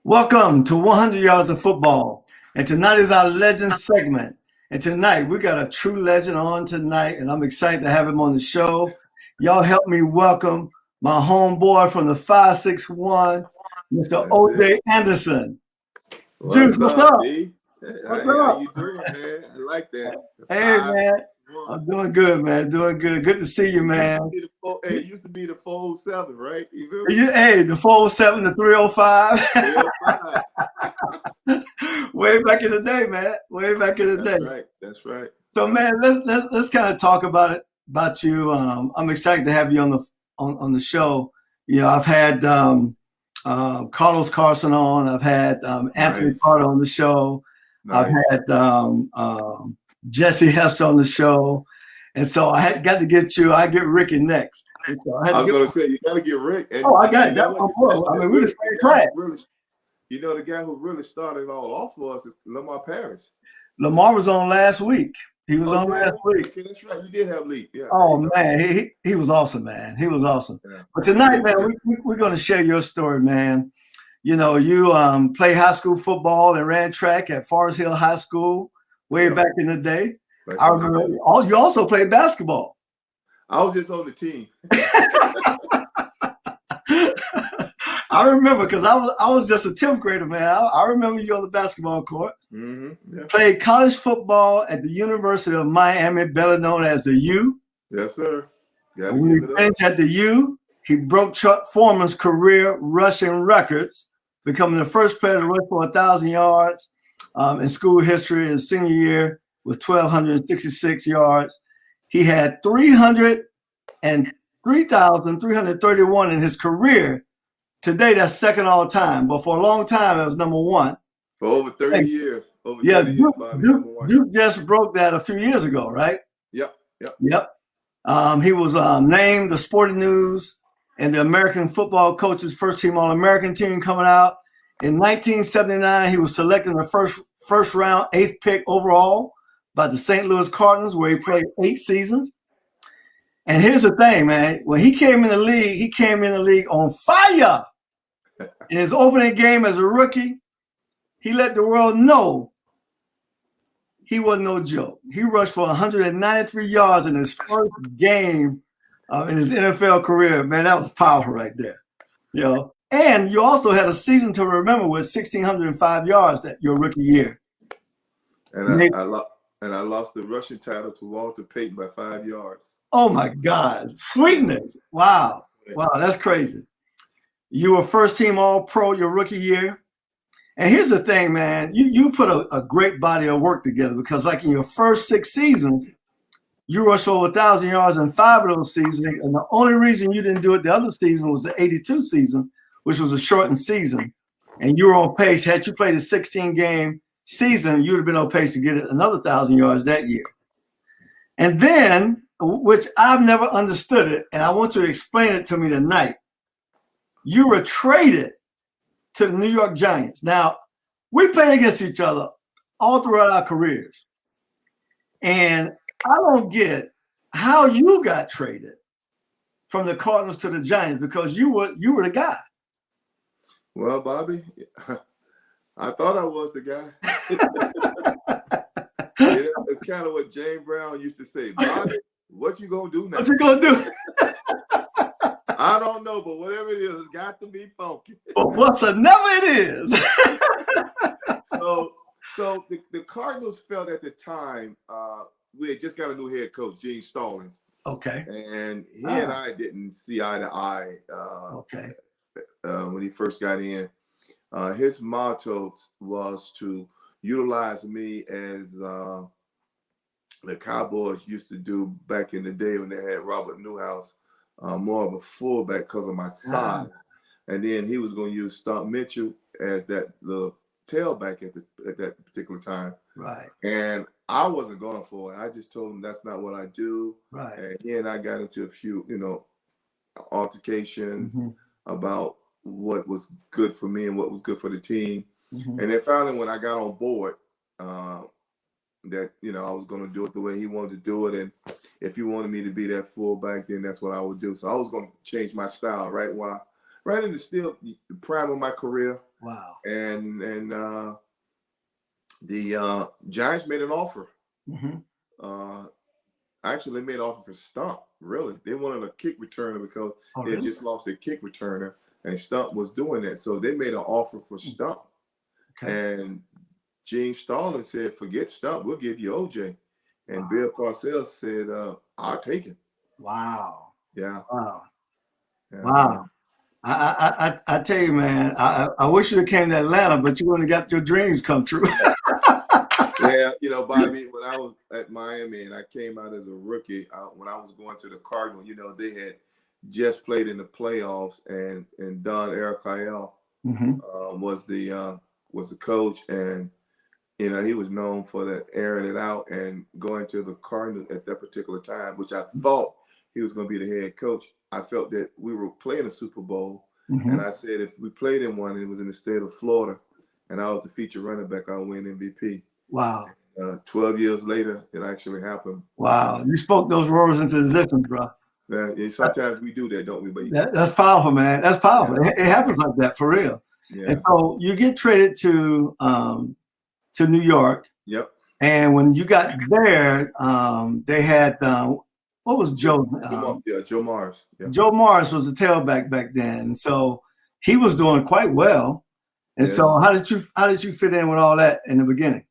Welcome to 100 Yards of Football. And tonight is our legend segment. And tonight we got a true legend on tonight, and I'm excited to have him on the show. Y'all help me welcome my homeboy from the 561, Mr. That's O.J. it. Anderson. Juice, What's what's up, up? B? What's How up? you doing, man? I like that. The Hey, five man. one. I'm doing good, man. Doing good. Good to see you, man. It used to be the 407, right? You remember? Hey, the 407, the 305. 305. Way back in the day, man. Way back in the That's day. right. That's right. So, man, let's kind of talk about you. I'm excited to have you on the show. You know, I've had Carlos Carson on. I've had Anthony Nice. Carter on the show. I've Nice. had Jesse Hess on the show, and so got to get you. I get Ricky next. And so I was going to say, you got to get Rick. And I got it. you know what? I mean, we're the same class. The guy who really started it all off for us is Lamar Parrish. Lamar was on last week. He was on last week. Okay, that's right. You did have Lee. Yeah. Oh man, he was awesome, man. He was awesome. Yeah. But tonight, man, we're going to share your story, man. You know, you played high school football and ran track at Forest Hill High School way back in the day. I remember. You also played basketball. I was just on the team. I remember because I was just a 10th grader, man. I remember you on the basketball court. Mm-hmm. Yeah. Played college football at the University of Miami, better known as the U. Yes, sir. When he finished at the U, he broke Chuck Foreman's career rushing records, becoming the first player to rush for 1,000 yards in school history in senior year with 1,266 yards. He had 3,331 in his career. Today, that's second all time, but for a long time, it was number one. For over 30 years. Duke just broke that a few years ago, right? Yep. He was named the Sporting News and the American Football Coaches First Team All-American team coming out. In 1979, he was selected in the first round, 8th pick overall by the St. Louis Cardinals, where he played 8 seasons. And here's the thing, man. When he came in the league on fire. In his opening game as a rookie, he let the world know he wasn't no joke. He rushed for 193 yards in his first game in his NFL career. Man, that was powerful right there. You know, and you also had a season to remember with 1,605 yards that your rookie year. And I lost the rushing title to Walter Payton by 5 yards. Oh my God, sweetness! Wow, that's crazy. You were first team All-Pro your rookie year. And here's the thing, man. You put a great body of work together because, like, in your first 6 seasons, you rushed over 1,000 yards in 5 of those seasons. And the only reason you didn't do it the other season was the 82 season, which was a shortened season. And you were on pace. Had you played a 16-game season, you'd have been on pace to get another 1,000 yards that year. And then, which I've never understood it, and I want you to explain it to me tonight, you were traded to the New York Giants. Now, we played against each other all throughout our careers. And I don't get how you got traded from the Cardinals to the Giants because you were the guy. Well, Bobby, I thought I was the guy. It's kind of what James Brown used to say. Bobby, what you gonna do now? What you gonna do? I don't know, but whatever it is, it's got to be funky. But whatsoever it is. So the Cardinals felt at the time we had just got a new head coach, Gene Stallings. Okay. And he and I didn't see eye to eye. When he first got in, his motto was to utilize me as the Cowboys used to do back in the day when they had Robert Newhouse. More of a fullback because of my size. And then he was going to use Stump Mitchell as the tailback at that particular time. Right. And I wasn't going for it. I just told him that's not what I do. Right. And he and I got into a few, altercations about what was good for me and what was good for the team. And then finally, when I got on board, that I was going to do it the way he wanted to do it, and if he wanted me to be that fullback, then that's what I would do. So I was going to change my style right while right in the still prime of my career. Wow. And the Giants made an offer. Actually, they made an offer for Stump. Really, they wanted a kick returner because they had just lost their kick returner, and Stump was doing that. So they made an offer for Stump. And Gene Stallings said, "Forget Stump. We'll give you OJ." And Bill Parcells said, "I'll take it." Wow. Yeah. Wow. Yeah. Wow. I tell you, man, I wish you came to Atlanta, but you wouldn't have got your dreams come true. Yeah, you know, Bobby, when I was at Miami and I came out as a rookie, when I was going to the Cardinals, you know, they had just played in the playoffs, and Don Ariel was the coach, and you know, he was known for that airing it out and going to the Cardinals at that particular time, which I thought he was going to be the head coach. I felt that we were playing a Super Bowl, and I said if we played in one, it was in the state of Florida, and I was the feature running back, I'll win MVP. Wow. 12 years later, it actually happened. Wow. You spoke those words into existence, bro. Yeah, sometimes we do that, don't we? But that's powerful, man. That's powerful. Yeah. It happens like that for real. Yeah. And so you get traded to New York. Yep. And when you got there, they had what was Joe? Joe Mars. Yeah. Joe Mars was the tailback back then, and so he was doing quite well. And so how did you fit in with all that in the beginning?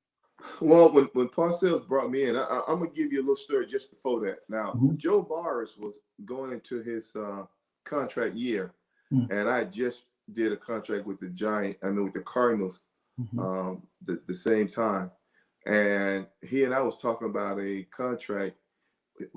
Well, when Parcells brought me in, I'm gonna give you a little story just before that. Now, Joe Mars was going into his contract year, and I just did a contract with with the Cardinals, the same time, and he and I was talking about a contract.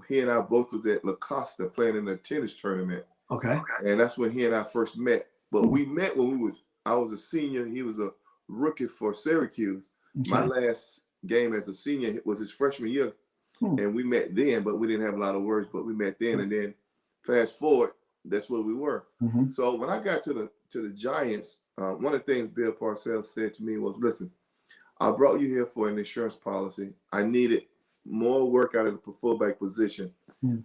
He and I both was at La Costa playing in a tennis tournament. Okay. And that's when he and I first met. But we met when I was a senior. He was a rookie for Syracuse. Okay. My last game as a senior was his freshman year. And we met then, but we didn't have a lot of words, but we met then. And then fast forward, that's where we were. So when I got to the Giants, one of the things Bill Parcells said to me was, listen, I brought you here for an insurance policy. I needed more work out of the fullback position.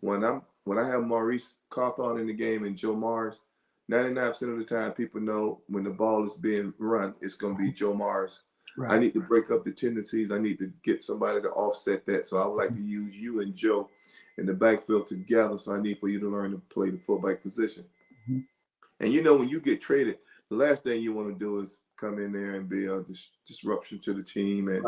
When I have Maurice Cawthorn in the game and Joe Mars, 99% of the time people know when the ball is being run, it's going to be Joe Mars. Right. I need to break up the tendencies. I need to get somebody to offset that. So I would like to use you and Joe in the backfield together. So I need for you to learn to play the fullback position. And you know, when you get traded, the last thing you want to do is come in there and be a disruption to the team. And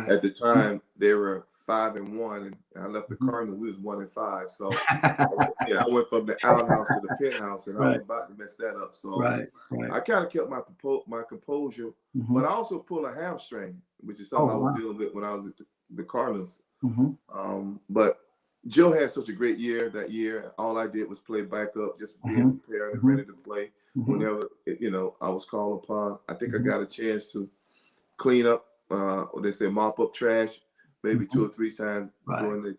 at the time, they were 5-1, and I left the Cardinals. We was 1-5. So I went from the outhouse to the penthouse, and I was about to mess that up. So I kind of kept my composure, but I also pulled a hamstring, which is something I was dealing with when I was at the Cardinals. But Joe had such a great year that year. All I did was play backup, just being prepared and ready to play whenever I was called upon. I think I got a chance to clean up, what they say, mop up trash, maybe 2 or 3 times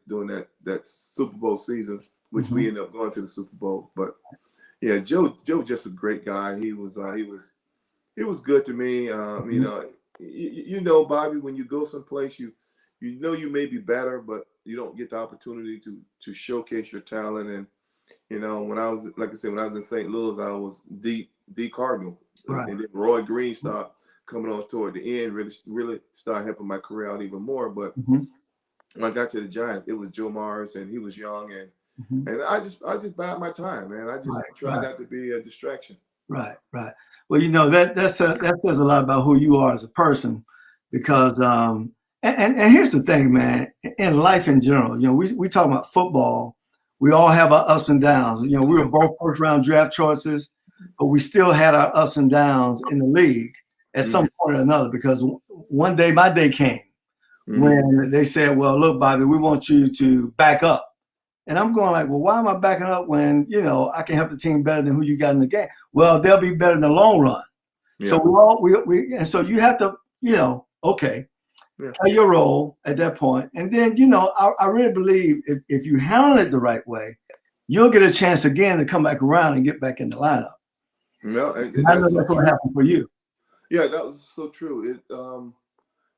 during that Super Bowl season, which we ended up going to the Super Bowl. But yeah, Joe just a great guy. He was good to me. You know, Bobby, when you go someplace, you know you may be better, but you don't get the opportunity to showcase your talent. And you know, when I was, like I said, when I was in St. Louis, I was the Cardinal, and then Roy Green started coming on toward the end, really started helping my career out even more. But when I got to the Giants, it was Joe Mars, and he was young, and I just bide my time, man. I just try not to be a distraction. Right. Well, you know, that says a lot about who you are as a person, because and here's the thing, man. In life in general, you know, we talk about football. We all have our ups and downs. You know, we were both first round draft choices, but we still had our ups and downs in the league at some point or another. Because one day, my day came when they said, "Well, look, Bobby, we want you to back up." And I'm going like, well, why am I backing up when, you know, I can help the team better than who you got in the game? Well, they'll be better in the long run. Yeah. So and so you have to, you know, play your role at that point. And then, you know, I really believe if you handle it the right way, you'll get a chance again to come back around and get back in the lineup. No, I know that's what happened for you. Yeah, that was so true.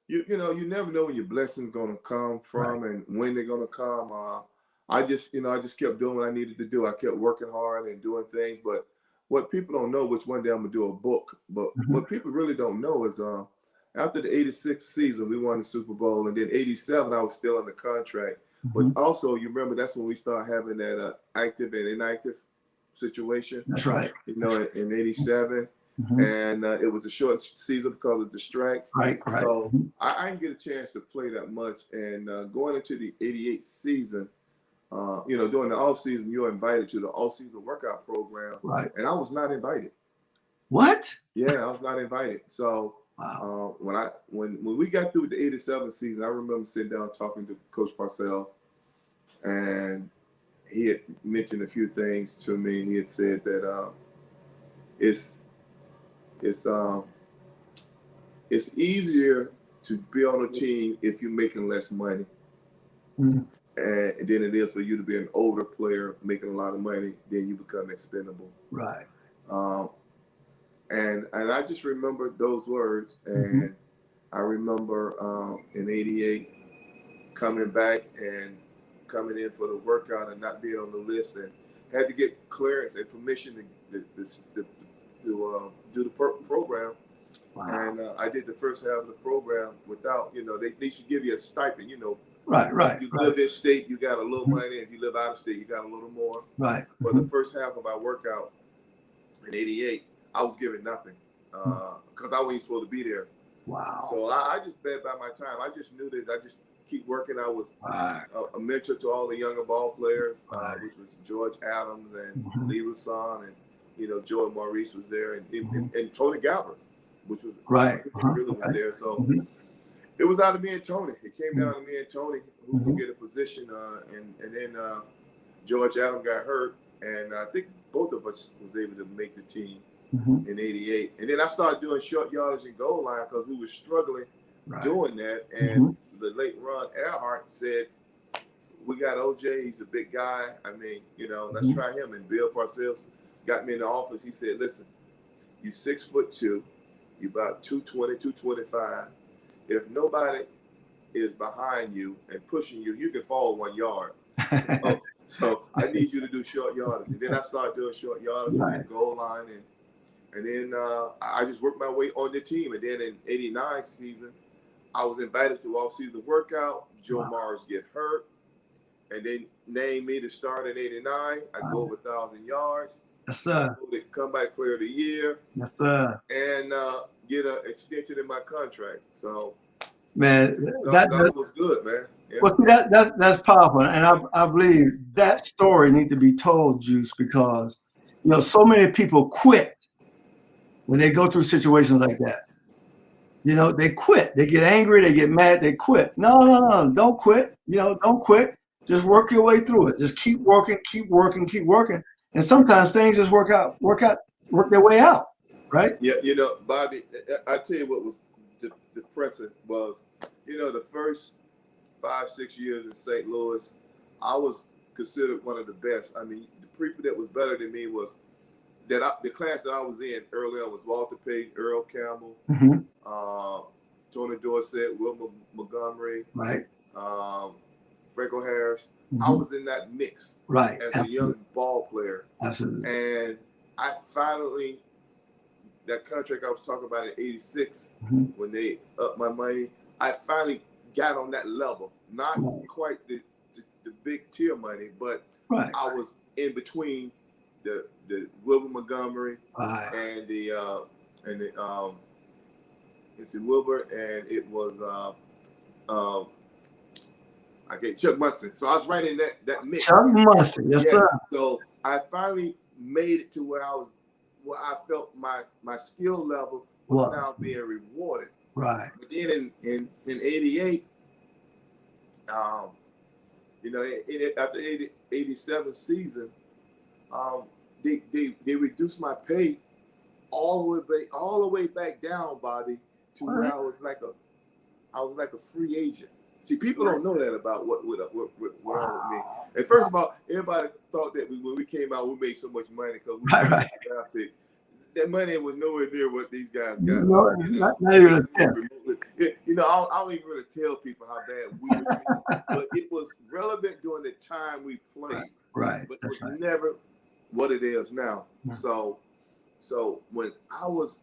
You know, you never know when your blessing's gonna come from and when they're gonna come. I just kept doing what I needed to do. I kept working hard and doing things, but what people don't know, which one day I'm gonna do a book, but what people really don't know is after the '86 season, we won the Super Bowl, and then '87, I was still under contract. But also, you remember that's when we started having that active and inactive situation. That's right. You know, in '87, and it was a short season because of the strike. Right. So I didn't get a chance to play that much. And going into the '88 season, you know, during the off season, you're invited to the off season workout program, right? And I was not invited. What? Yeah, I was not invited. So wow. When we got through with the '87 season, I remember sitting down talking to Coach Parcells, and he had mentioned a few things to me. He had said that it's easier to be on a team if you're making less money, and then it is for you to be an older player making a lot of money. Then you become expendable. Right. And I just remember those words, and I remember in '88 coming back and coming in for the workout and not being on the list, and had to get clearance and permission to do the program. Wow. And I did the first half of the program without, you know, they should give you a stipend, you know. Right. If you live in state, you got a little money. If you live out of state, you got a little more. Right. For the first half of my workout in '88, I was given nothing because I wasn't supposed to be there. Wow. So I just bet by my time. I just knew that I just keep working. I was a mentor to all the younger ball players, which was George Adams and Lee Russon, and you know, Joe Maurice was there, and Tony Galbert, which was really was there. So it was out of me and Tony. It came down to me and Tony who could get a position, and then George Adams got hurt, and I think both of us was able to make the team in '88. And then I started doing short yardage and goal line because we were struggling doing that. And the late Ron Earhart said, "We got OJ. He's a big guy. I mean, you know, let's try him." And Bill Parcells got me in the office. He said, "Listen, you 6'2", you about 220, 225. If nobody is behind you and pushing you, you can fall 1 yard. So I need you to do short yardage." And then I started doing short yardage and goal line, and then I just worked my way on the team. And then in '89 season, I was invited to off-season workout. Joe Mars get hurt, and they named me to start in '89. I go over 1,000 yards. Yes, sir. Comeback player of the year. Yes, sir. And get an extension in my contract. So, man, that was good, man. Yeah. Well, see, that's powerful, and I believe that story needs to be told, Juice, because you know so many people quit when they go through situations like that. You know, they quit. They get angry. They get mad. They quit. No, don't quit. You know, don't quit. Just work your way through it. Just keep working, and sometimes things just work their way out, right? Yeah, you know, Bobby, I tell you what was depressing was, you know, the first 5-6 years in St. Louis, I was considered one of the best. I mean, the people that was better than me was the class that I was in early on was Walter Payton, Earl Campbell, Tony Dorsett, Will Montgomery, Franco Harris. I was in that mix as a young ball player. Absolutely. And I finally, that contract I was talking about in '86, when they upped my money, I finally got on that level. Not quite the big tier money, but I was in between the Wilbur Montgomery and it's Wilbur, and it was Chuck Munson. So I was right in that mix. Chuck Munson, yes, sir. So I finally made it to where I felt my skill level was now being rewarded. Right. But then in '88, you know, after '87 season, they reduced my pay all the way back down, Bobby, to where I was like a free agent. See, people don't know that about what went on with me. And first of all, everybody thought that when we came out, we made so much money because we got a draft pick. That money was nowhere near what these guys got. No, not even a tenth. You know, I don't even really tell people how bad we were treated, but it was relevant during the time we played. Right. But it was never what it is now. So So when I was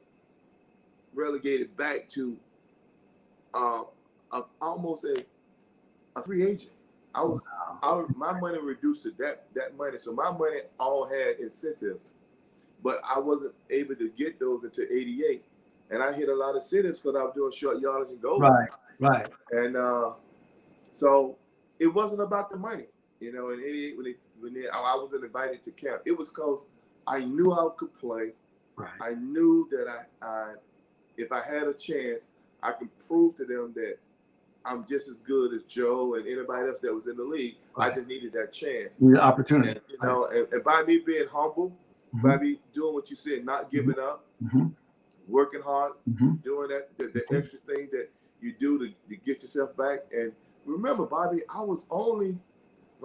relegated back to almost a free agent, my money reduced to that money. So my money all had incentives, but I wasn't able to get those until '88, and I hit a lot of incentives because I was doing short yardage and goal line. Right. And so it wasn't about the money, you know. In '88, when I wasn't invited to camp, it was because I knew I could play. Right. I knew that I if I had a chance, I could prove to them that I'm just as good as Joe and anybody else that was in the league. Right. I just needed that chance. The opportunity. And, you know, and by me being humble, by me doing what you said, not giving up, working hard, doing the extra thing that you do to get yourself back. And remember, Bobby, when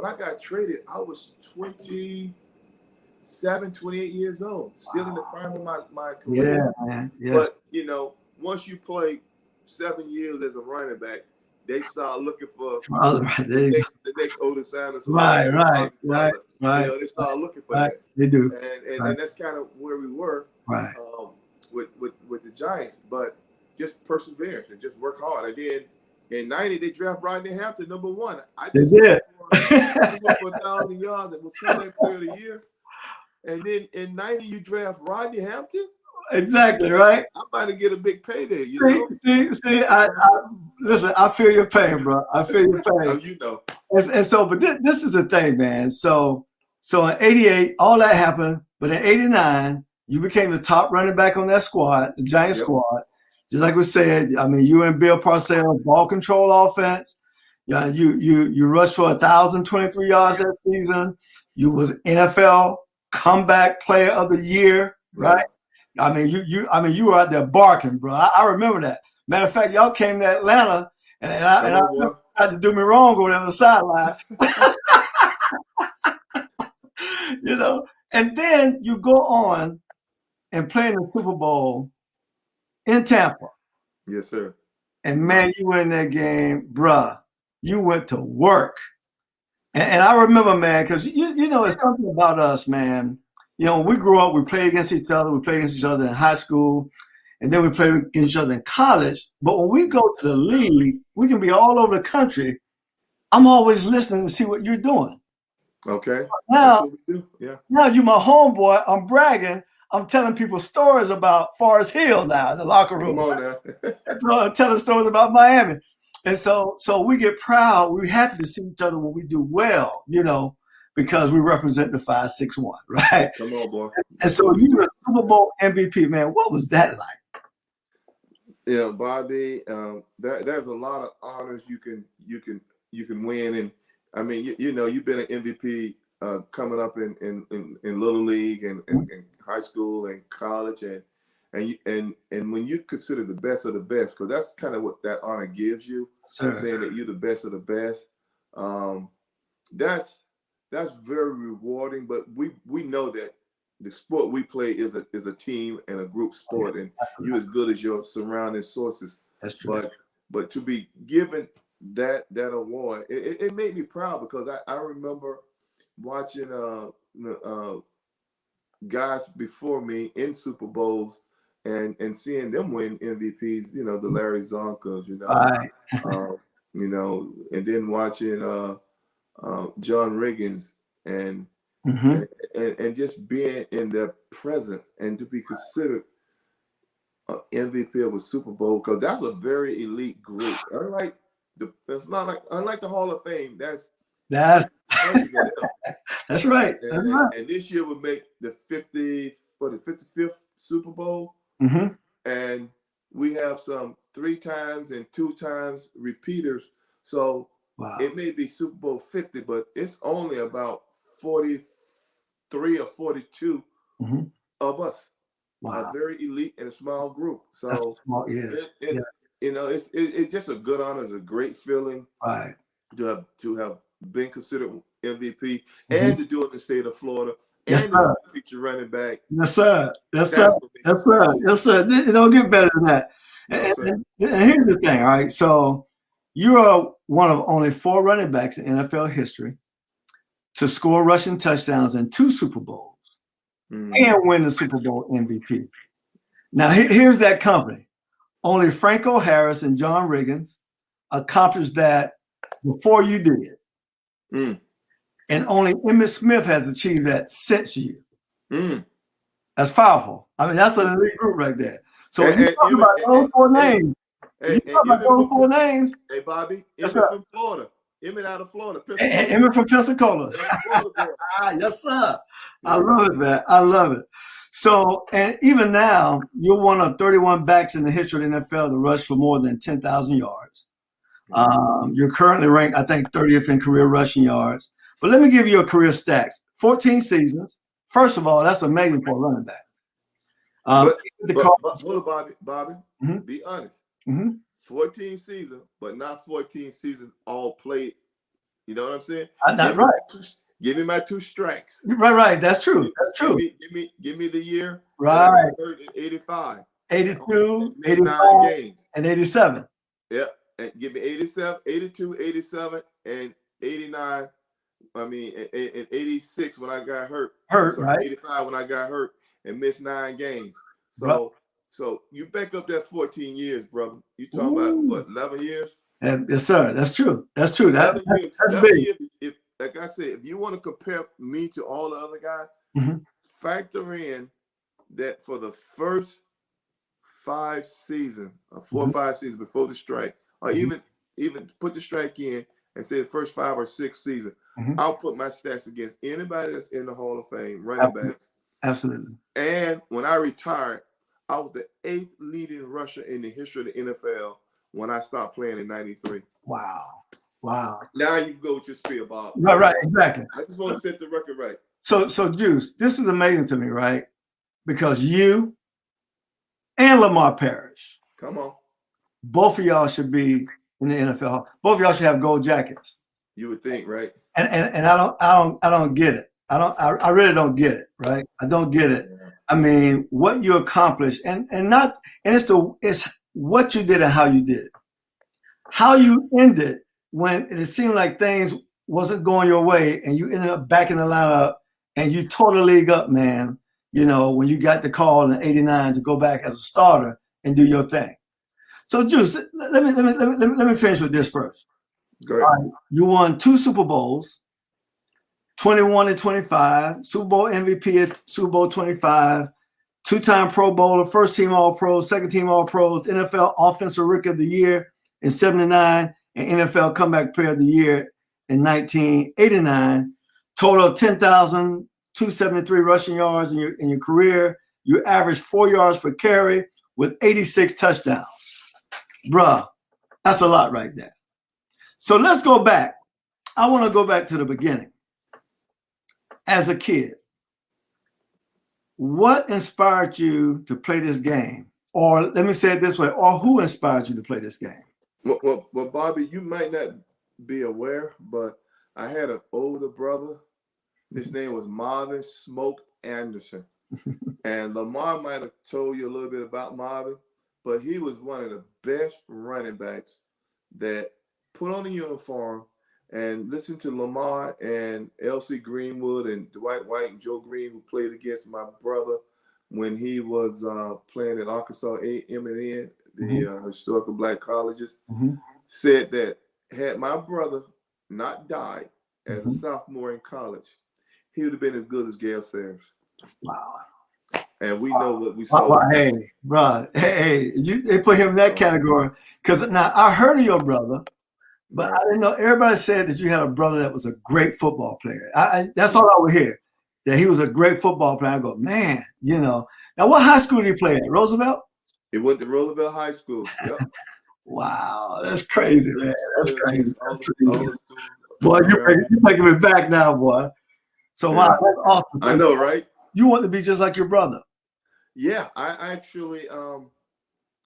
I got traded, I was 27, 28 years old, still in the prime of my career. Yeah, man. Yes. But, you know, once you play 7 years as a running back, they start looking for the next Otis Anderson. Right. You know, they start looking for that. They do. And that's kind of where we were with the Giants. But just perseverance and just work hard. And then in '90, they draft Rodney Hampton, #1. I just went for 1,000 yards and was comeback player of the year. And then in '90, you draft Rodney Hampton? Exactly, right? I'm about to get a big payday, you know? See, listen, I feel your pain, bro. I feel your pain. Oh, you know. And so, but this is the thing, man. So in '88, all that happened. But in '89, you became the top running back on that squad, the Giants squad. Just like we said, I mean, you and Bill Parcells, ball control offense. Yeah, you rushed for 1,023 yards that season. You was NFL comeback player of the year, right? I mean, you were out there barking, bro. I remember that. Matter of fact, y'all came to Atlanta, and I tried to do me wrong over there on the sideline. You know, and then you go on and play in the Super Bowl in Tampa. Yes, sir. And man, you win that game, bruh. You went to work. And I remember, man, because you know, it's something about us, man. You know, when we grew up, we played against each other. We played against each other in high school, and then we played against each other in college. But when we go to the league, we can be all over the country. I'm always listening to see what you're doing. Okay. Now, that's what we do. Yeah. Now you my homeboy. I'm bragging. I'm telling people stories about Forest Hill now in the locker room. Come on now. So I'm telling stories about Miami. And so we get proud. We're happy to see each other when we do well, you know, because we represent the 5-6-1, right? Come on, boy. And so you were a Super Bowl MVP, man. What was that like? Yeah, Bobby. There's a lot of honors you can win, and I mean, you know, you've been an MVP coming up in little league and high school and college, and when you consider the best of the best, because that's kind of what that honor gives you, saying that you're the best of the best. That's very rewarding. But we know that the sport we play is a team and a group sport, and you're as good as your surrounding sources. That's true. But to be given that award, it made me proud, because I remember watching guys before me in Super Bowls and seeing them win MVPs, you know, the Larry Zonkas, you know, you know, and then watching John Riggins and just being in the present and to be considered MVP of a Super Bowl, because that's a very elite group. Unlike the Hall of Fame, that's that's right. And this year would make the 55th Super Bowl. And we have some 3 times and 2 times repeaters. So it may be Super Bowl 50, but it's only about 43 or 42 of us. A very elite and a small group. So you know, it's just a good honor. It's a great feeling to have been considered MVP and to do it in the state of Florida. And to feature running back. Yes, sir. Yes, sir. Yes, sir. Yes, sir. It don't get better than that. And here's the thing, all right? So you are one of only 4 running backs in NFL history to score rushing touchdowns in 2 Super Bowls. and win the Super Bowl MVP. Now, here's that company. Only Franco Harris and John Riggins accomplished that before you did. And only Emmitt Smith has achieved that since you. That's powerful. I mean, that's an elite group right there. So you talk about those four names. You talk about those four names. Hey, Bobby, Emmitt from Florida. Emmitt out of Florida. Emmitt from Pensacola. Yes, sir. I love it, man. I love it. So, and even now, you're one of 31 backs in the history of the NFL to rush for more than 10,000 yards. You're currently ranked, I think, 30th in career rushing yards. But let me give you a career stats. 14 seasons. First of all, that's amazing for a running back. Bobby, be honest. 14 seasons, but not 14 seasons all played. You know what I'm saying? Give me my 2 strikes. Right. That's true. That's true. Give me the year. Right. 85. 82, 89 games. And 87. Yep. And give me 87, 82, 87, and 89. I mean, in 86 when I got hurt. Right? 85 when I got hurt and missed 9 games. So you back up that 14 years, brother. You talking about what, 11 years? Yes, sir. That's true. That's true. That's big. If, like I said, if you want to compare me to all the other guys, factor in that for the first 5 seasons, or 4 or 5 seasons before the strike, or even put the strike in and say the first 5 or 6 seasons, I'll put my stats against anybody that's in the Hall of Fame, running back. Absolutely. And when I retired, I was the 8th leading rusher in the history of the NFL when I stopped playing in '93. Wow. Now you can go with your spiel, Bob. Right, exactly. I just want to set the record right. So Juice, this is amazing to me, right? Because you and Lamar Parrish, come on, both of y'all should be in the NFL. Both of y'all should have gold jackets. You would think, right? And I don't get it. I really don't get it, right? I don't get it. I mean, what you accomplished and it's what you did and how you did it. How you ended when it seemed like things wasn't going your way and you ended up back in the lineup and you tore the league up, man. You know, when you got the call in '89 to go back as a starter and do your thing. So Juice, let me finish with this first. Go ahead. You won 2 Super Bowls, 21 and 25, Super Bowl MVP at Super Bowl 25, 2-time Pro Bowler, first team All-Pro, second team All-Pros, NFL Offensive Rookie of the Year in '79, and NFL Comeback Player of the Year in 1989. Total of 10,273 rushing yards in your career. You averaged 4 yards per carry with 86 touchdowns. Bruh, that's a lot right there. So let's go back. I want to go back to the beginning. As a kid, what inspired you to play this game? Or let me say it this way, or who inspired you to play this game? Well, Bobby, you might not be aware, but I had an older brother. His name was Marvin Smoke Anderson. And Lamar might have told you a little bit about Marvin, but he was one of the best running backs that put on a uniform and listened to Lamar and L.C. Greenwood and Dwight White and Joe Green, who played against my brother when he was playing at Arkansas A&M, the historical black colleges, said that had my brother not died as a sophomore in college, he would have been as good as Gale Sayers. Wow. And we know what we saw. Hey, bro. Hey, they put him in that category. Because now I heard of your brother, but I didn't know. Everybody said that you had a brother that was a great football player. That's all I would hear, that he was a great football player. I go, man, you know. Now, what high school did he play at? Roosevelt? He went to Roosevelt High School. Yep. Wow, that's crazy, man. That's crazy. Boy, you're taking me back now, boy. So, wow, that's awesome. I know, right? You want to be just like your brother. Yeah, I actually,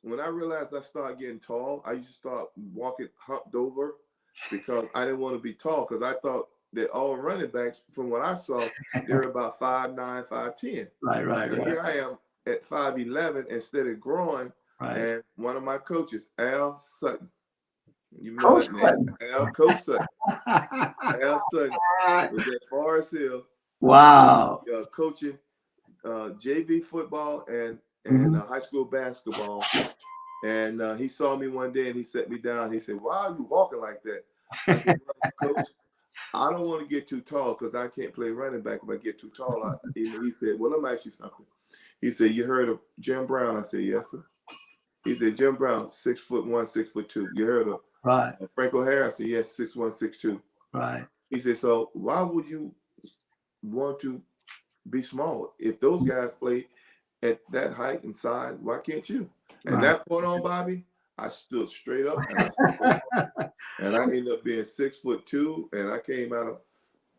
when I realized I started getting tall, I used to start walking humped over because I didn't want to be tall, because I thought that all running backs, from what I saw, they're about 5'9", 5'10". Right. Here I am at 5'11" instead of growing. Right. And one of my coaches, Al Sutton. You know Coach that name? Coach Sutton. Al Sutton was at Forest Hill. Wow. Coaching JV football and high school basketball. And he saw me one day and he set me down. He said, "Why are you walking like that?" I said, "Well, Coach, I don't want to get too tall because I can't play running back if I get too tall." He said, "Well, let me ask you something." He said, "You heard of Jim Brown?" I said, "Yes, sir." He said, "Jim Brown, 6'1", 6'2". You heard of Frank O'Hara?" I said, "Yes, 6'1", 6'2". Right. He said, "So why would you want to be small? If those guys play at that height and size, why can't you?" And that point on, Bobby, I stood straight up and I stood and I ended up being 6'2", and I came out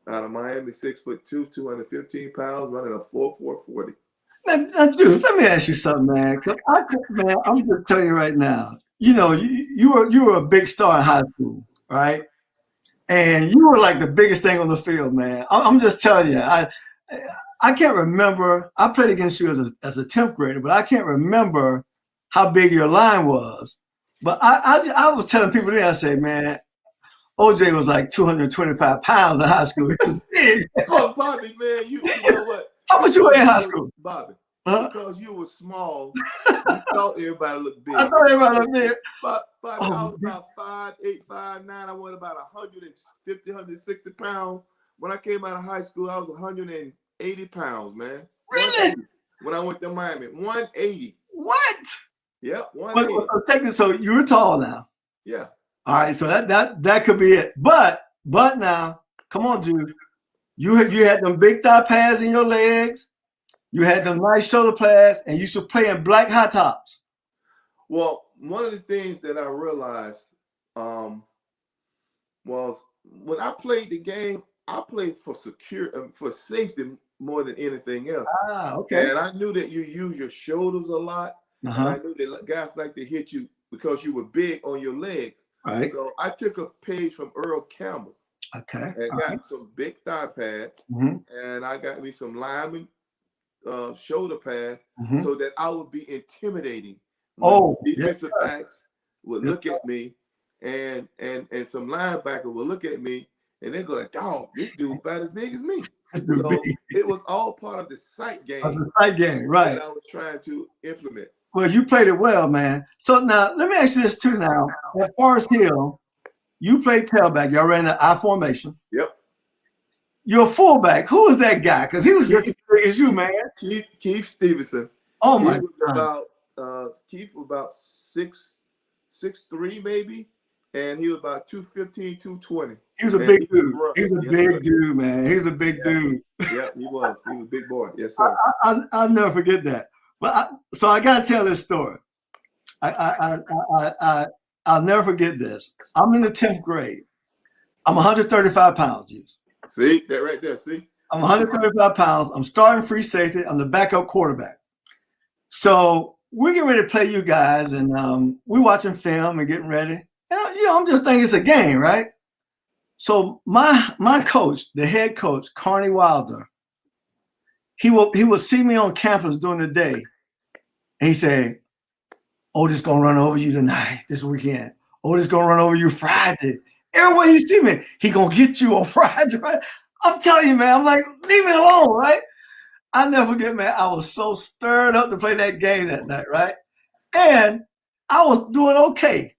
of Miami 6'2", 215 pounds, running a 4.40. Now, Juice, let me ask you something, man. Man, I'm just telling you right now. You know, you were a big star in high school, right? And you were like the biggest thing on the field, man. I'm just telling you. I can't remember. I played against you as a 10th grader, but I can't remember how big your line was. But I was telling people then, I say, man, OJ was like 225 pounds in high school. He was big. Oh, Bobby, man, you know what? How much you weigh in high school? Bobby, because you were small, you thought everybody looked big. I thought everybody looked big. Bobby, I was about 5'8", 5'9". I weighed about 150, 160 pounds. When I came out of high school, I was 180 pounds, man. Really? When I went to Miami, 180. What? Yep, 180. Take this. So you were tall now. Yeah. All right. So that could be it. But now, come on, Jude. You had them big thigh pads in your legs. You had them nice shoulder pads, and you used to play in black high tops. Well, one of the things that I realized was when I played the game, I played for safety more than anything else. Ah, okay. And I knew that you use your shoulders a lot. And I knew that guys like to hit you because you were big on your legs. Right. So I took a page from Earl Campbell. Okay. And got some big thigh pads. And I got me some lineman shoulder pads so that I would be intimidating. Defensive backs would look at me and some linebacker would look at me and they go like, "Dog, this dude about as big as me." So it was all part of the sight game. Right. That I was trying to implement. Well, you played it well, man. So now let me ask you this too. Now at Forest Hill, you played tailback. Y'all ran the I formation. Yep. Your fullback, who was that guy? Because he was just as big as you, man. Keith Stevenson. Oh my God. Keith was about 6'3" maybe, and he was about 215, 220. He was a big dude. He was a big dude, man. He was a big dude. Yeah, he was. He was a big boy. Yes, sir. I'll never forget that. But so I gotta tell this story. I'll never forget this. I'm in the 10th grade. I'm 135 pounds, Juice. See that right there. See, I'm 135 pounds. I'm starting free safety. I'm the backup quarterback. So we're getting ready to play you guys, and we're watching film and getting ready. And I'm just thinking it's a game, right? So my coach, the head coach, Carney Wilder, he would see me on campus during the day, and he said, "Otis gonna run over you tonight, this weekend. Otis gonna run over you Friday. Everywhere he see me, he gonna get you on Friday." Right? I'm telling you, man. I'm like, leave me alone, right? I never forget, man. I was so stirred up to play that game that night, right? And I was doing okay.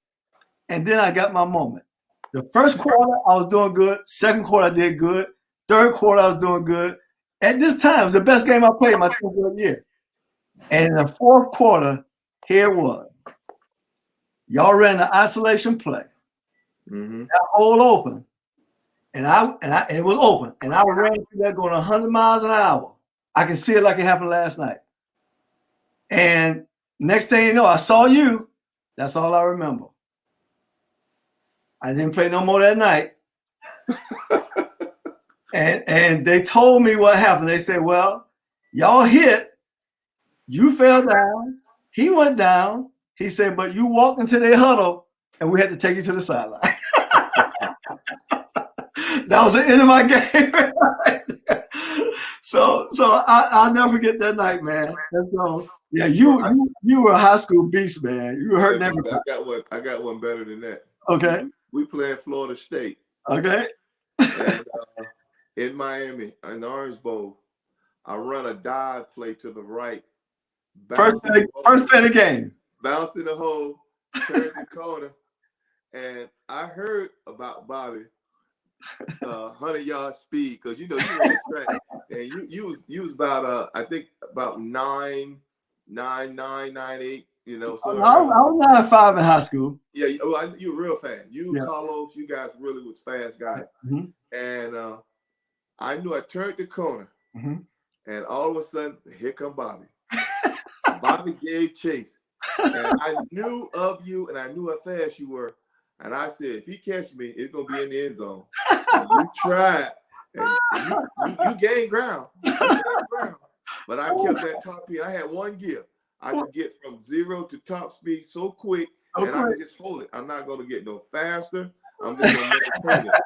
And then I got my moment. The first quarter, I was doing good. Second quarter, I did good. Third quarter, I was doing good. At this time, it was the best game I played in my 10th year. And in the fourth quarter, here it was. Y'all ran the isolation play. That hole open. And it was open. And I ran through that going 100 miles an hour. I can see it like it happened last night. And next thing you know, I saw you. That's all I remember. I didn't play no more that night. and they told me what happened. They said, "Well, y'all hit. You fell down. He went down." He said, "But you walked into their huddle, and we had to take you to the sideline." That was the end of my game. So I'll never forget that night, man. So yeah, you were a high school beast, man. You were hurting everybody. I got one better than that. Okay. We played Florida State. Okay. And in Miami, in the Orange Bowl, I run a dive play to the right. First play of the game. Bounced in the hole, turned the corner, and I heard about Bobby 100-yard speed, because you ran track, and you was about I think about 9'8", So I was 9'5" in high school. Yeah, you were real fast. Carlos, you guys really was fast guys. And I knew I turned the corner, and all of a sudden, here come Bobby. Bobby gave chase, and I knew of you, and I knew how fast you were. And I said, if he catch me, it's gonna be in the end zone. And you tried, and you gained ground. But I kept that top speed. I had one gear. I could get from 0 to top speed so quick, and I could just hold it. I'm not gonna get no faster. I'm just gonna maintain it.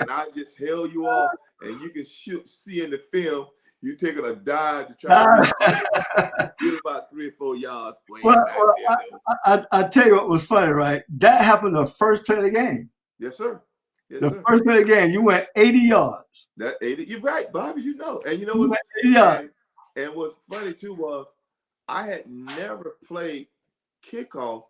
And I just held you off, and you can see in the film you taking a dive to try to get about 3 or 4 yards. I tell you what was funny, right? That happened the first play of the game. Yes, sir. Yes, the first play of the game, you went 80 yards. That 80, you're right, Bobby. And you know what? 80 yards. And what's funny too was I had never played kickoff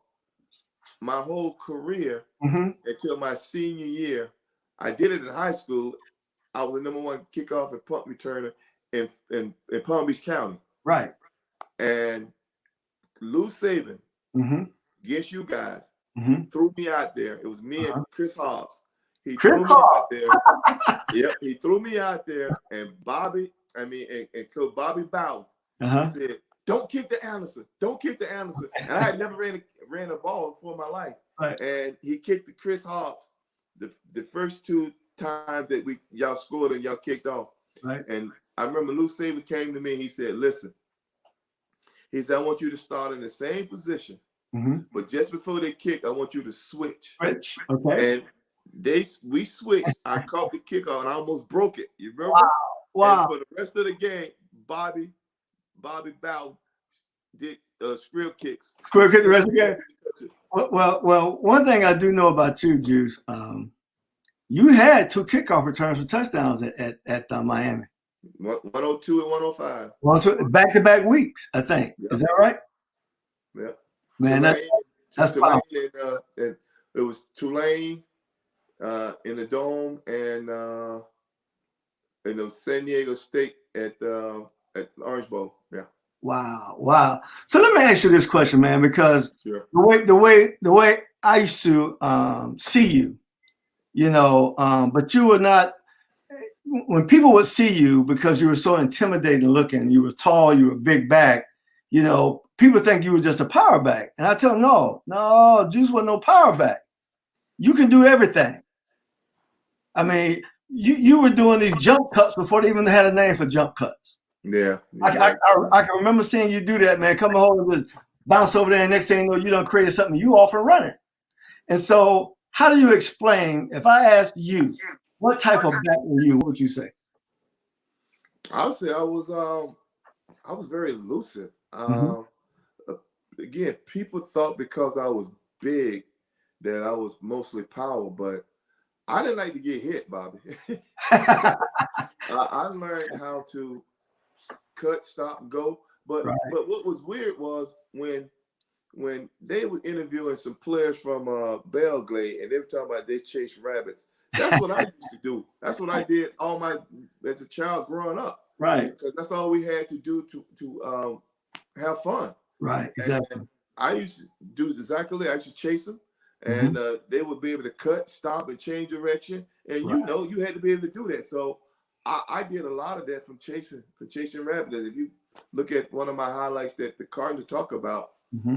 my whole career until my senior year. I did it in high school. I was the #1 kickoff and punt returner in Palm Beach County. Right. And Lou Saban, against you guys, threw me out there. It was me and Chris Hobbs. He threw me out there. Yep, he threw me out there, and and Coach Bobby Butler. He said, "Don't kick the Anderson. Don't kick the Anderson." And I had never ran a ball before in my life. Right. And he kicked the Chris Hobbs the first 2 times that y'all scored and y'all kicked off. Right. And I remember Lou Saban came to me and he said, "Listen," he said, "I want you to start in the same position, but just before they kick, I want you to switch." Okay. And we switched. I caught the kickoff and I almost broke it. You remember? Wow. And for the rest of the game, Bobby Bowden did square kicks. Square kick the rest of the game. Well, one thing I do know about you, Juice, you had 2 kickoff returns for touchdowns at Miami. 102 and 105. Back-to-back weeks, I think. Yep. Is that right? Yeah. Man, that's Tulane. And it was Tulane in the Dome, and it was San Diego State at Orange Bowl. Yeah. Wow. So let me ask you this question, man, because the way I used to see you, but you were not. When people would see you, because you were so intimidating looking, you were tall, you were big back, people think you were just a power back. And I tell them, no, Juice wasn't no power back. You can do everything. I mean, you were doing these jump cuts before they even had a name for jump cuts. Yeah. I can remember seeing you do that, man. Come home and just bounce over there, and next thing you know, you done created something, you off and running. And so how do you explain, if I asked you, what type of back were you? What would you say? I would say I was very elusive. Again, people thought because I was big that I was mostly power, but I didn't like to get hit, Bobby. I learned how to cut, stop, and go. But what was weird was when they were interviewing some players from Belgrade, and they were talking about they chase rabbits. That's what I used to do. That's what I did as a child growing up. Right. Because that's all we had to do to have fun. Right. Exactly. And I used to do exactly that. I used to chase them, and they would be able to cut, stop, and change direction. And you had to be able to do that. So I did a lot of that from chasing rabbits. If you look at one of my highlights that the Cardinals talk about,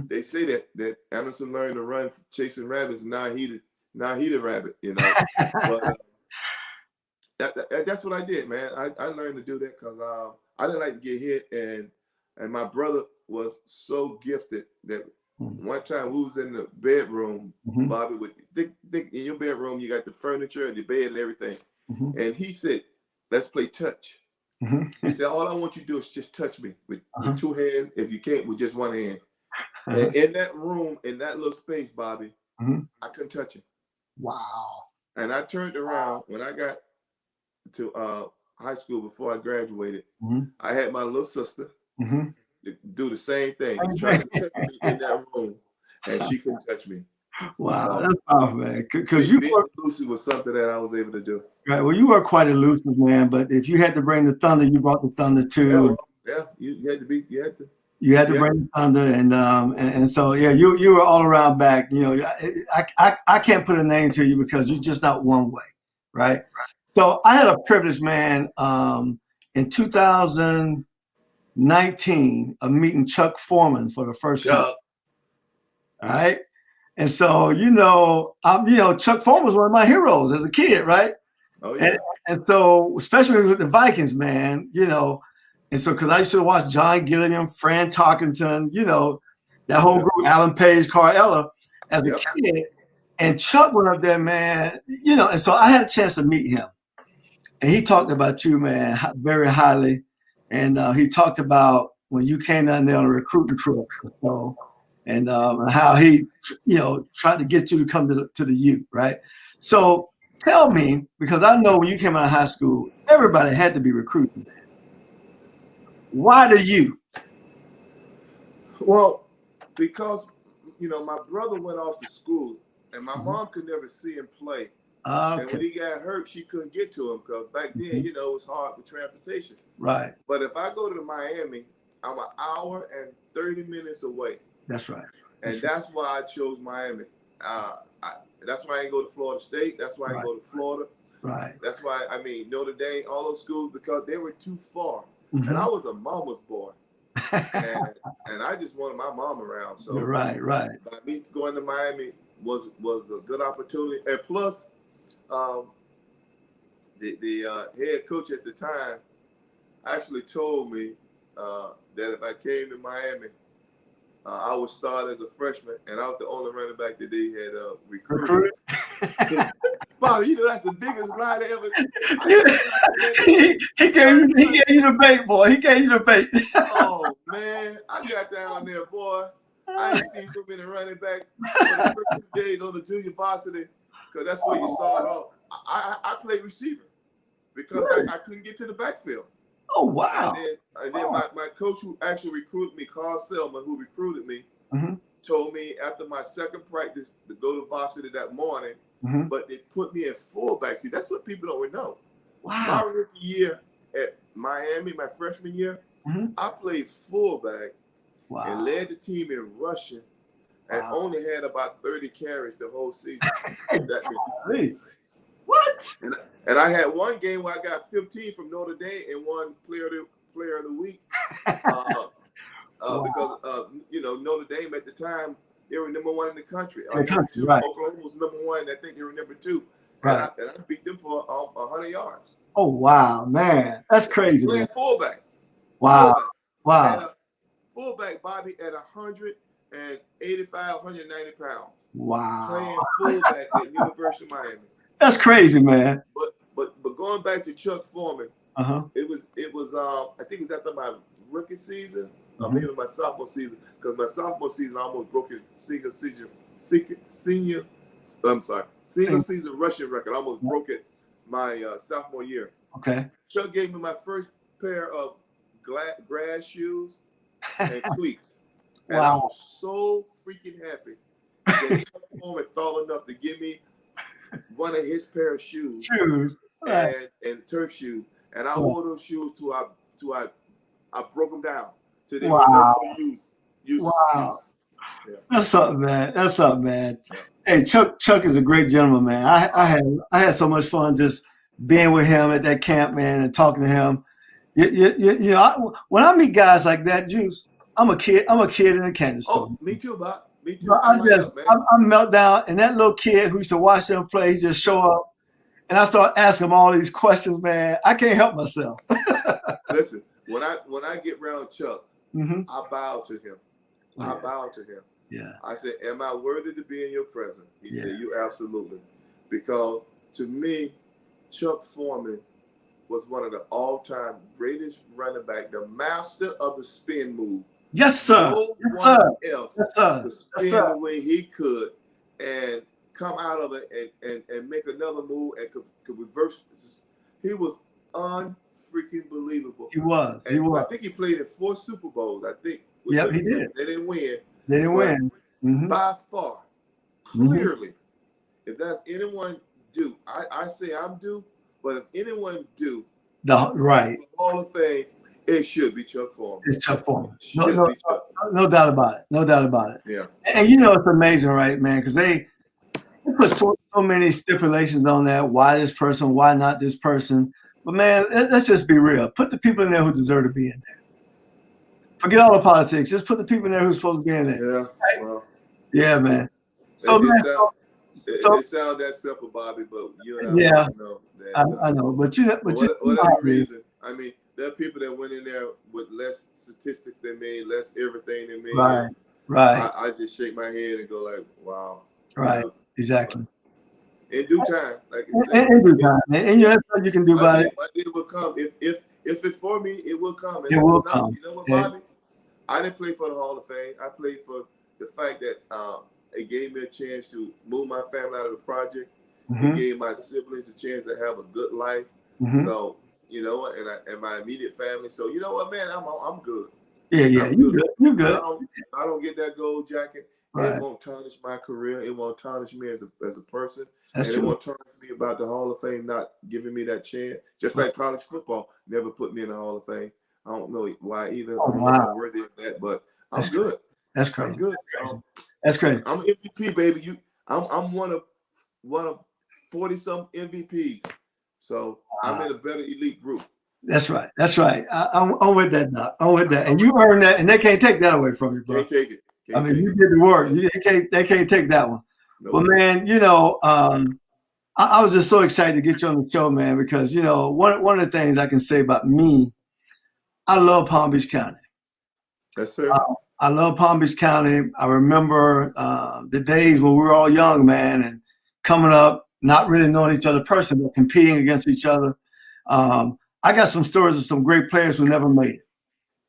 they say that Anderson learned to run chasing rabbits, and now he the rabbit, But that's what I did, man. I learned to do that because I didn't like to get hit, and my brother was so gifted that one time we was in the bedroom, Bobby, with think in your bedroom you got the furniture and the bed and everything, and he said, "Let's play touch." He said, "All I want you to do is just touch me with 2 hands. If you can't, with just 1 hand." And in that room, in that little space, Bobby, I couldn't touch him. Wow. And I turned around when I got to high school before I graduated, Mm-hmm. I had my little sister do the same thing, Same try to thing. touch me in that room, and she couldn't touch me. Wow, So that's powerful, man. Because you being were elusive was something that I was able to do. right. Well, you were quite elusive, man. But if you had to bring the thunder, you brought the thunder Yeah, too. well, yeah, you had to be, You had to bring the thunder, and so yeah, you were all around back. You know, I can't put a name to you because you're just not one way, right? So I had a privilege, man, in 2019 of meeting Chuck Foreman for the first time. Chuck. All right. And so, Chuck Foreman was one of my heroes as a kid, right? Oh yeah. And so, especially with the Vikings, man, and so because I used to watch John Gilliam, Fran Tarkenton, that whole group, Alan Page, Carl Eller, as a kid. And Chuck went up there, man, and so I had a chance to meet him. And he talked about you, man, very highly. And he talked about when you came down there on a recruiting trip. So, and how he, tried to get you to come to the U, right? So tell me, because I know when you came out of high school, everybody had to be recruiting. Why the U? Well, because my brother went off to school, and my mom could never see him play. Okay. And when he got hurt, she couldn't get to him because back then, it was hard with transportation. Right. But if I go to Miami, I'm an hour and 30 minutes away. That's right. That's why I chose Miami. That's why I didn't go to Florida State. That's why I didn't go to Florida. Right. That's why, Notre Dame, all those schools, because they were too far. And I was a mama's boy. and I just wanted my mom around. So right. By me going to Miami was a good opportunity. And plus, the head coach at the time actually told me that if I came to Miami, I would start as a freshman, and I was the only running back that they had recruited. Bobby, that's the biggest lie they ever. He gave you the bait, boy. He gave you the bait. Oh man, I got down there, boy. I ain't seen so many running backs for the first 2 days on the junior varsity, because that's where you start off. I played receiver because I couldn't get to the backfield. Oh wow! And then my coach who actually recruited me, Carl Selman, who recruited me, told me after my second practice to go to varsity that morning. But they put me in fullback. See, that's what people don't know. Wow! My rookie year at Miami, my freshman year, I played fullback and led the team in rushing, and only had about 30 carries the whole season. What? And I had one game where I got 15 from Notre Dame and won player of the week. Because Notre Dame at the time, they were number one in the country. Right. Oklahoma was number one. I think they were number two. Right. And I beat them for 100 yards. Oh wow, man, that's crazy. Playing fullback. Wow. Fullback. Wow. Fullback, Bobby, at 185, 190 pounds. Wow. Playing fullback at University of Miami. That's crazy, man. But going back to Chuck Foreman, it was I think it was after my rookie season, or maybe my sophomore season, because my sophomore season I almost broke his single season rushing record. I almost broke it my sophomore year. Okay. Chuck gave me my first pair of grass shoes and cleats. And I was so freaking happy that Chuck Foreman thought enough to give me one of his pair of shoes. And turf shoes. And I wore those shoes till I broke them down. Till they were no use. Yeah. That's something, man. Yeah. Hey, Chuck is a great gentleman, man. I had so much fun just being with him at that camp, man, and talking to him. When I meet guys like that, Juice, I'm a kid in a candy store. Oh, me too, Bob. Me too. I melt down, and that little kid who used to watch them play, he just show up, and I start asking him all these questions, man. I can't help myself. Listen, when I get around Chuck, I bow to him. I bow to him. Yeah. I said, "Am I worthy to be in your presence?" He said, "You absolutely." Because to me, Chuck Foreman was one of the all-time greatest running back, the master of the spin move. Yes, sir. No one else could spin the way he could and come out of it and make another move and could reverse. He was freaking believable. He was. And He was. I think he played in 4 Super Bowls. I think. Yep, he did. They didn't win. They didn't win. By far, clearly, if that's anyone due, I say I'm due, but if anyone due, right, Hall of Fame, it should be Chuck Foreman. It's Chuck Foreman. No doubt about it. No doubt about it. Yeah. And you know it's amazing, right, man? Because they put so many stipulations on that. Why this person? Why not this person? But man, let's just be real. Put the people in there who deserve to be in there. Forget all the politics. Just put the people in there who's supposed to be in there. Yeah. Right? Well, yeah, man. So it sounds that simple, Bobby, but you and I know that. I know, but whatever reason, I mean, there are people that went in there with less statistics than me, less everything than me. Right. I just shake my head and go like, wow. Right. Exactly. In due time, like in due time, and that's what you can do about it. My day will come. If it's for me, it will come. It will come. You know what, Bobby? I didn't play for the Hall of Fame. I played for the fact that it gave me a chance to move my family out of the project. It gave my siblings a chance to have a good life. So, you know, and my immediate family. So, you know what, man, I'm good. Yeah, you good. You good. I don't get that gold jacket. Right. It won't tarnish my career. It won't tarnish me as a person. That's and true. It won't tarnish me about the Hall of Fame not giving me that chance. Just like college football never put me in the Hall of Fame. I don't know why either. I don't know if I'm worthy of that, but I'm good. That's crazy. I'm good. That's crazy. I'm MVP, baby. I'm one of 40-some MVPs. So I'm in a better elite group. That's right. That's right. I'm with that, Doc. I'm with that. And you earned that, and they can't take that away from you, bro. Can't take it. You did the work. They can't take that one. Nope. But man, you know, I was just so excited to get you on the show, man, because you know, one of the things I can say about me, I love Palm Beach County. Yes, sir. I love Palm Beach County. I remember the days when we were all young, man, and coming up, not really knowing each other personally, but competing against each other. I got some stories of some great players who never made it.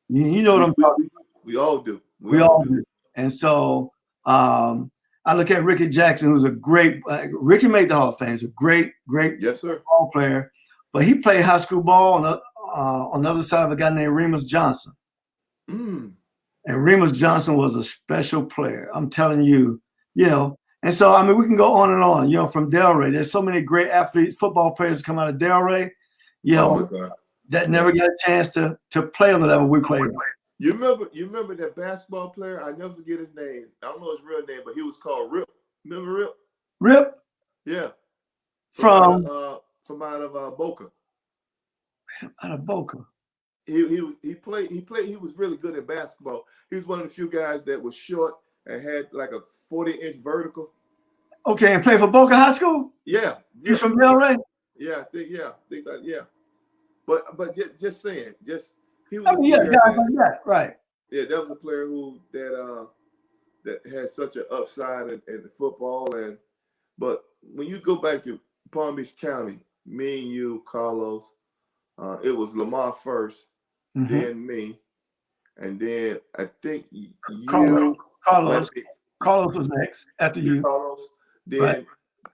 You know what I'm talking about? We all do. We all do. And so I look at Ricky Jackson, who's a great Ricky made the Hall of Fame. He's a great yes, sir. ball player. But he played high school ball on the other side of a guy named Remus Johnson. And Remus Johnson was a special player. I'm telling you, you know. And so, I mean, we can go on and on, you know, from Delray. There's so many great athletes, football players come out of Delray, you know, that never got a chance to play on the level we played. You remember that basketball player? I never forget his name. I don't know his real name, but he was called Rip. Remember Rip? Rip? Yeah. From out of Boca. Out of Boca. He was really good at basketball. He was one of the few guys that was short and had like a 40-inch vertical. Okay, and played for Boca High School? Yeah. He's from Delray? Yeah, I think yeah. But just saying, he was right. Yeah, that was a player that had such an upside in football, but when you go back to Palm Beach County, me and you, Carlos, it was Lamar first, then me, and then I think Carlos was next after you. Carlos, then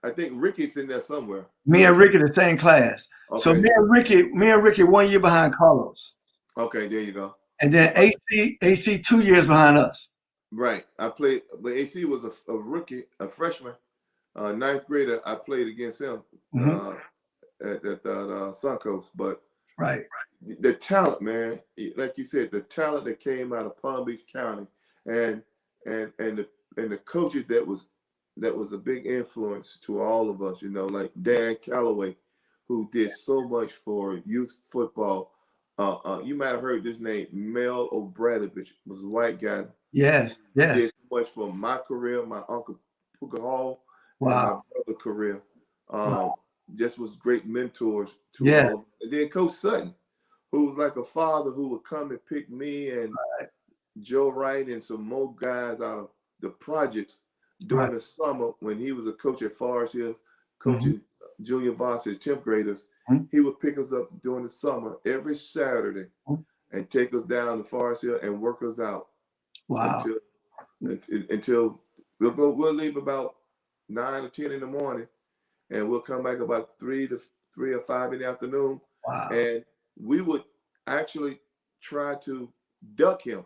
I think Ricky's in there somewhere. Me and Ricky the same class. Okay. So me and Ricky 1 year behind Carlos. Okay, there you go. And then AC 2 years behind us. Right. I played, but AC was a rookie, a freshman, ninth grader. I played against him at Suncoast. But the talent, man, like you said, the talent that came out of Palm Beach County, and the coaches that was a big influence to all of us. You know, like Dan Calloway, who did so much for youth football. You might have heard this name, Mel Obradovich, was a white guy. Yes. Did so much for my career, my uncle Puka Hall, and my brother's career. Just was great mentors to all. And then Coach Sutton, who was like a father who would come and pick me and Joe Wright and some more guys out of the projects during the summer when he was a coach at Forest Hills, coaching junior varsity 10th graders. He would pick us up during the summer every Saturday and take us down to Forest Hill and work us out. Wow. Until we'll leave about 9 or 10 in the morning, and we'll come back about 3 or 5 in the afternoon. Wow. And we would actually try to duck him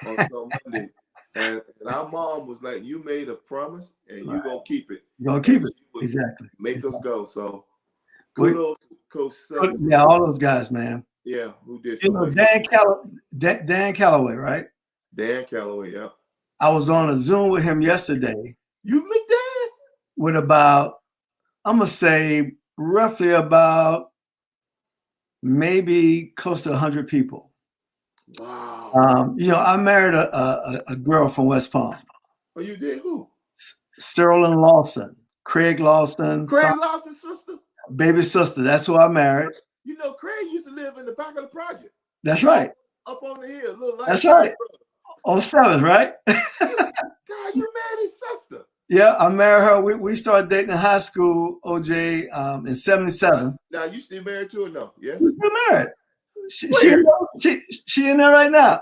on Monday. And our mom was like, "You made a promise, and you're gonna keep it. You're gonna keep it." Exactly. Make us go. So kudos to Coach Saban. Yeah, all those guys, man. Yeah, who did You so know, much. Dan Calloway, right? Dan Calloway, yeah. I was on a Zoom with him yesterday. You meet Dan? With about, I'm gonna say, roughly about maybe close to 100 people. Wow. You know, I married a girl from West Palm. Oh, you did? Who? Sterling Lawson, Craig Lawson. Craig Lawson's sister? Baby sister. That's who I married. You know, Craig used to live in the back of the project. That's right. Up on the hill. Little That's right. On 7th, right? God, you married his sister. Yeah, I married her. We started dating in high school, OJ, in 77. Now, you still married to her? No, yes? We're still married. She in there right now.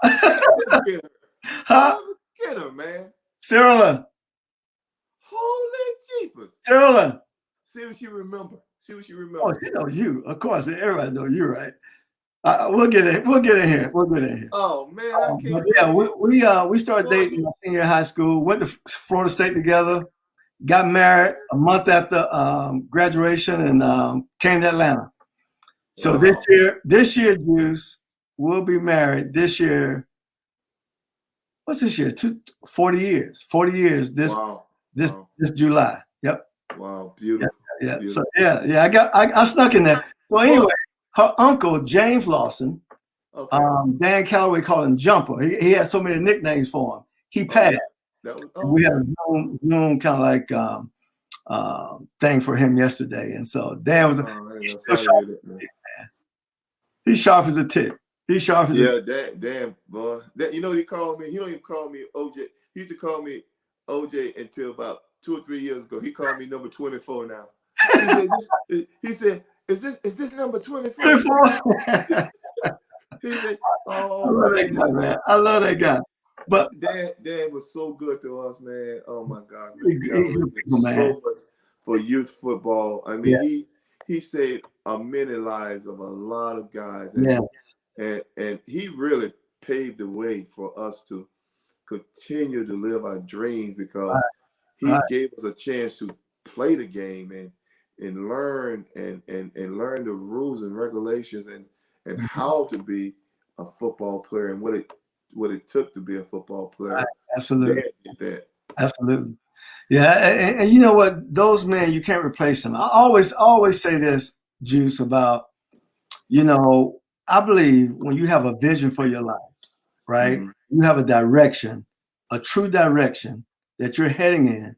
Get her. Huh? Get her, man. Cyrilla. Holy jeepers. Cyrilla. See what she remember. Oh, she knows you. Of course, everybody knows you, right? We'll get in. We'll get in here. Oh man, I can't. Yeah, we started dating in senior high school. Went to Florida State together. Got married a month after graduation, and came to Atlanta. So this year, Juice, we'll be married this year. What's this year? 40 years. 40 years. This July. Yep. Wow, beautiful. Yeah. Beautiful. So I snuck in there. So anyway, her uncle James Lawson, Dan Calloway called him Jumper. He had so many nicknames for him. He passed. We had a Zoom kind of like thing for him yesterday, and so Dan was he's sharp as a tick. He's sharp as a tick. Dan, boy. You know what he called me? He don't even call me OJ. He used to call me OJ until about 2 or 3 years ago. He called me number 24 now. He said, "Is this number 24?" He said, "Oh, man. I love that guy." But Dan was so good to us, man. Oh my God, so much for youth football. I mean, he saved many lives of a lot of guys, and he really paved the way for us to continue to live our dreams because he gave us a chance to play the game and learn and learn the rules and regulations and how to be a football player and what it took to be a football player. Absolutely. Absolutely. Yeah. And you know what? Those men, you can't replace them. I always say this, Juice, about, I believe when you have a vision for your life, right? Mm-hmm. You have a direction, a true direction that you're heading in.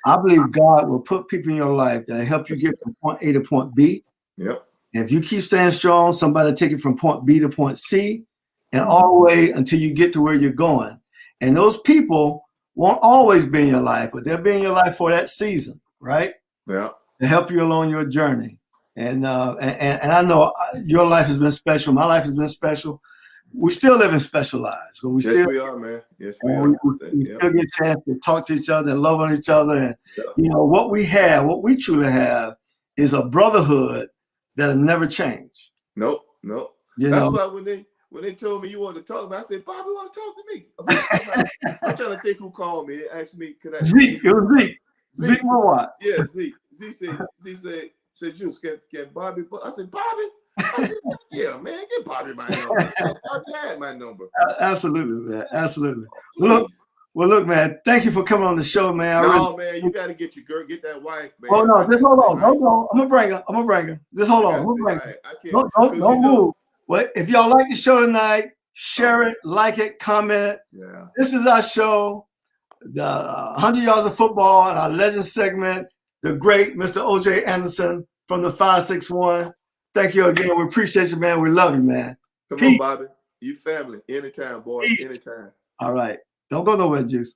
I believe God will put people in your life that help you get from point A to point B. Yep. And if you keep staying strong, somebody will take it from point B to point C and all the way until you get to where you're going. And those people won't always be in your life, but they'll be in your life for that season, right? Yeah. To help you along your journey. And I know your life has been special. My life has been special. We still live in special lives. We are, man. Yes, we are. We still get a chance to talk to each other and love on each other. And, what we truly have is a brotherhood that'll never change. Nope. That's why when they told me you wanted to talk to me, I said, "Bobby, want to talk to me?" I'm trying to think who called me. They asked me, "Could I?" Zeke. It was Zeke. Zeke Mowat. Yeah, Zeke. Zeke said, "Juice, can Bobby?" I said, "Bobby." I said, "Yeah, man, get Bobby my number." Bobby had my number. Absolutely, man. Absolutely. Look, man. Thank you for coming on the show, man. Man, you got to get your girl, get that wife, man. Oh no, just hold on. Don't go. I'm gonna bring her. Just hold on. I'm gonna bring her. Don't move. Well, if y'all like the show tonight, share it, like it, comment it. Yeah. This is our show, the 100 Yards of Football, and our legend segment, the great Mr. O.J. Anderson from the 561. Thank you again. We appreciate you, man. We love you, man. Come on, Bobby. You family. Anytime, boy. Peace. Anytime. All right. Don't go nowhere, Juice.